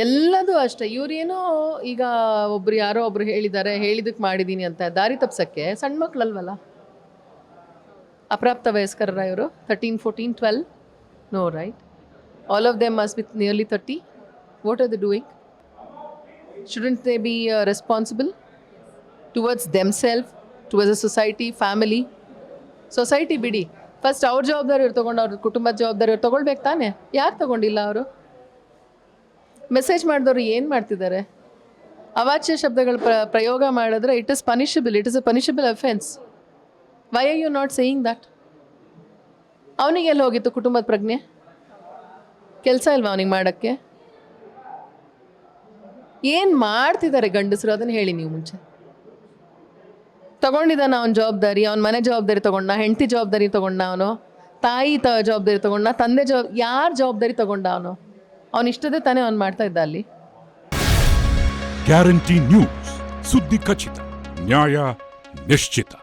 ಎಲ್ಲದೂ ಅಷ್ಟೇ. ಇವರೇನೋ ಈಗ ಯಾರೋ ಒಬ್ರು ಹೇಳಿದ್ದಾರೆ, ಹೇಳಿದಕ್ಕೆ ಮಾಡಿದ್ದೀನಿ ಅಂತ ದಾರಿ ತಪ್ಸಕ್ಕೆ ಸಣ್ಣ ಮಕ್ಕಳಲ್ವಲ್ಲ, ಅಪ್ರಾಪ್ತ ವಯಸ್ಕರ ಇವರು 13, 14, 12? No, right? All of them must be nearly 30. What are they doing? Shouldn't they be responsible towards themself, towards a society, family? Society ಬಿಡಿ, ಫಸ್ಟ್ ಅವ್ರ ಜವಾಬ್ದಾರಿ ಅವ್ರು ತೊಗೊಂಡು, ಅವ್ರ ಕುಟುಂಬದ ಜವಾಬ್ದಾರಿ ಅವ್ರು ತೊಗೊಳ್ಬೇಕು ತಾನೆ. ಯಾಕೆ ತೊಗೊಂಡಿಲ್ಲ ಅವರು? ಮೆಸೇಜ್ ಮಾಡಿದವರು ಏನು ಮಾಡ್ತಿದ್ದಾರೆ? ಅವಾಚ್ಯ ಶಬ್ದಗಳ ಪ್ರಯೋಗ ಮಾಡಿದ್ರೆ it is punishable, it is a punishable offence. Why are you not saying that? ಅವನಿಗೆಲ್ಲ ಹೋಗಿತ್ತು ಕುಟುಂಬದ ಪ್ರಜ್ಞೆ? ಕೆಲಸ ಇಲ್ವಾ ಅವನಿಗೆ ಮಾಡೋಕ್ಕೆ? ಏನು ಮಾಡ್ತಿದ್ದಾರೆ ಗಂಡಸರು ಅದನ್ನು ಹೇಳಿ ನೀವು ಮುಂಚೆ. ತಗೊಂಡಿದ್ದಾನ ಅವನ ಜವಾಬ್ದಾರಿ, ಅವನ ಮನೆ ಜವಾಬ್ದಾರಿ ತಗೊಂಡ, ಹೆಂಡತಿ ಜವಾಬ್ದಾರಿ ತಗೊಂಡ, ಅವನು ತಾಯಿ ಜವಾಬ್ದಾರಿ ತಗೊಂಡ, ತಂದೆ ಯಾರ ಜವಾಬ್ದಾರಿ ತಗೊಂಡ? ಅವನು ಇಷ್ಟದೇ ತಾನೇ ಅವನು ಮಾಡ್ತಾ ಇದ್ದ ಅಲ್ಲಿ. ಗ್ಯಾರಂಟಿ ನ್ಯೂಸ್, ಸುದ್ದಿ ಖಚಿತ, ನ್ಯಾಯ ನಿಶ್ಚಿತ.